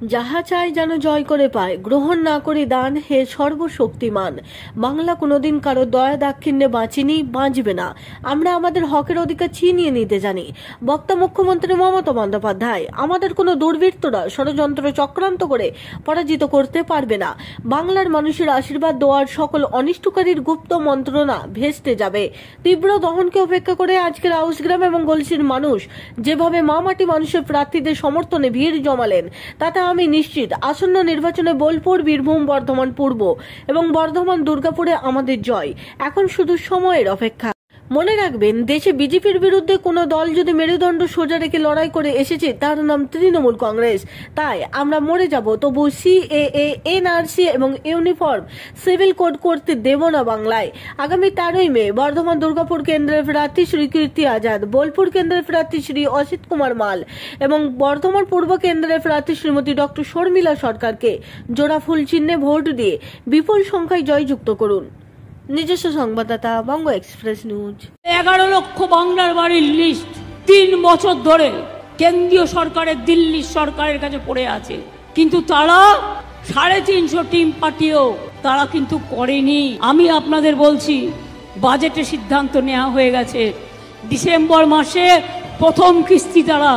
যাহা চায় যেন জয় করে পায়, গ্রহণ না করে দান হে সর্বশক্তিমান। বাংলা কোনোদিন কারো দয়া দাক্ষিণ্যে বাঁচিনি, বাঁচবে না। আমরা আমাদের হকের অধিকার ছিনিয়ে নিতে জানি। বক্তা মুখ্যমন্ত্রী মমতা বন্দ্যোপাধ্যায়, আমাদের কোনো দুর্বৃত্তরা ষড়যন্ত্র চক্রান্ত করে পরাজিত করতে পারবে না। বাংলার মানুষের আশীর্বাদ দেওয়ার সকল অনিষ্টকারীর গুপ্ত মন্ত্রণা ভেস্তে যাবে। তীব্র দহনকে উপেক্ষা করে আজকের আউসগ্রাম এবং গলসির মানুষ যেভাবে মা মাটি মানুষের প্রার্থীদের সমর্থনে ভিড় জমালেন, তাতে আমি নিশ্চিত আসন্ন নির্বাচনে বোলপুর, বীরভূম, বর্ধমান পূর্ব এবং বর্ধমান দুর্গাপুরে আমাদের জয়। এখন শুধু সময়ের অপেক্ষা। মনে রাখবেন, দেশে বিজেপির বিরুদ্ধে কোনো দল যদি মেরুদণ্ড সোজা রেখে লড়াই করে এসেছে, তার নাম তৃণমূল কংগ্রেস। তাই আমরা মরে যাব, তবু সিএএ, এনআরসি এবং ইউনিফর্ম সিভিল কোড করতে দেব না বাংলায়। আগামী 13ই মে বর্ধমান দুর্গাপুর কেন্দ্রের প্রার্থী শ্রী কীর্তি আজাদ, বোলপুর কেন্দ্রের প্রার্থী শ্রী অসিত কুমার মাল এবং বর্ধমান পূর্ব কেন্দ্রের প্রার্থী শ্রীমতী ডক্টর শর্মিলা সরকারকে জোড়া ফুল চিহ্নে ভোট দিয়ে বিপুল সংখ্যায় জয়যুক্ত করুন। নিজস্ব সংবাদদাতা, বঙ্গ এক্সপ্রেস নিউজ। 11 লক্ষ বাংলার বাড়ির লিস্ট 3 বছর ধরে কেন্দ্রীয় সরকারের, দিল্লির সরকারের কাছে পড়ে আছে, কিন্তু তারা 350 টিম পাঠিয়েও তারা কিন্তু করেনি। আমি আপনাদের বলছি, বাজেটে সিদ্ধান্ত নেওয়া হয়ে গেছে, ডিসেম্বর মাসে প্রথম কিস্তি তারা।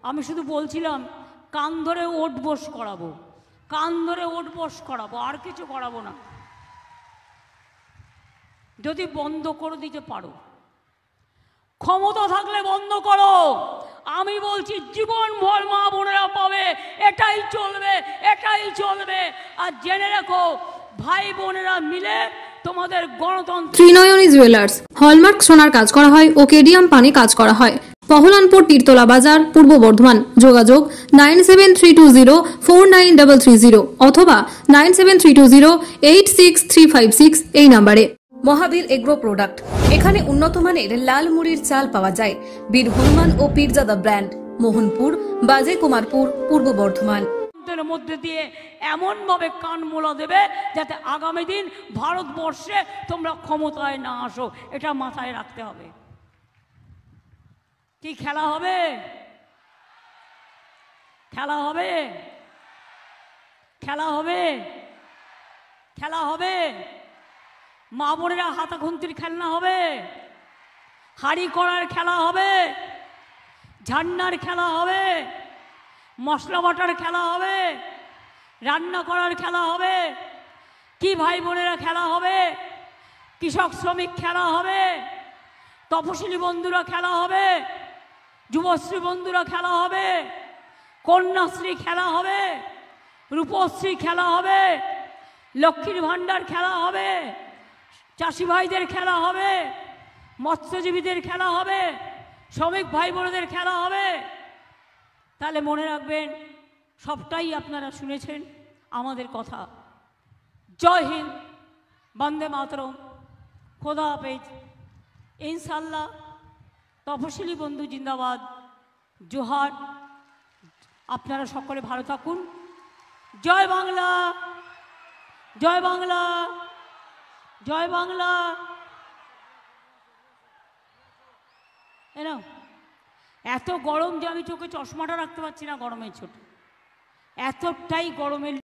আমি শুধু বলছিলাম, কান ধরে ওট বস করাবো, কান ধরে ওট বস করাবো, আর কিছু করাবো না। যদি বন্ধ করে দিতে পারো, ক্ষমতা থাকলে বন্ধ করো। আমি বলছি, জীবনভর মা বোনেরা পাবে, এটাই চলবে, এটাই চলবে। আর জেনে রাখো, ভাই বোনেরা মিলে তোমাদের গণতন্ত্র। ত্রিনয়নী জুয়েলার্স, হলমার্ক সোনার কাজ করা হয় ও কেডিয়াম পানি কাজ করা হয়। পহলানপুর, তীরতলা বাজার, পূর্ব বর্ধমান। যোগাযোগ 9732049330 অথবা 9732086356 এই নম্বরে। মহাবীর এগ্রো প্রোডাক্ট, এখানে উন্নত মানের লাল মুড়ির চাল পাওয়া যায়। বীর হনুমান ও পীরজাদা ব্র্যান্ড, মোহনপুর, বাজে কুমারপুর, পূর্ব বর্ধমান। মধ্যে দিয়ে এমন ভাবে কান মোলা দেবে যাতে আগামী দিন ভারতবর্ষে তোমরা ক্ষমতায় না আসো, এটা মাথায় রাখতে হবে। কি খেলা হবে? খেলা হবে, খেলা হবে, খেলা হবে। মা বোনেরা হাতা খুন্তির খেলনা হবে, হাড়ি করার খেলা হবে, ঝান্নার খেলা হবে, মশলা বাটার খেলা হবে, রান্না করার খেলা হবে। কি ভাই বোনেরা খেলা হবে? কৃষক শ্রমিক খেলা হবে, তপশিলি বন্ধুরা খেলা হবে, যুবশ্রী বন্ধুরা খেলা হবে, কন্যাশ্রী খেলা হবে, রূপশ্রী খেলা হবে, লক্ষ্মীর ভাণ্ডার খেলা হবে, চাষি ভাইদের খেলা হবে, মৎস্যজীবীদের খেলা হবে, শ্রমিক ভাই বোনদের খেলা হবে। তাহলে মনে রাখবেন, সবটাই আপনারা শুনেছেন আমাদের কথা। জয় হিন্দ, বন্দে মাতরম, খোদা হাফেজ, ইনশাল্লাহ। তপশিলি বন্ধু জিন্দাবাদ, জোহার। আপনারা সকলে ভালো থাকুন। জয় বাংলা, জয় বাংলা, জয় বাংলা। এত গরম যে আমি চোখে চশমাটা রাখতে পারছি না, গরমের ছোট, এতটাই গরমের।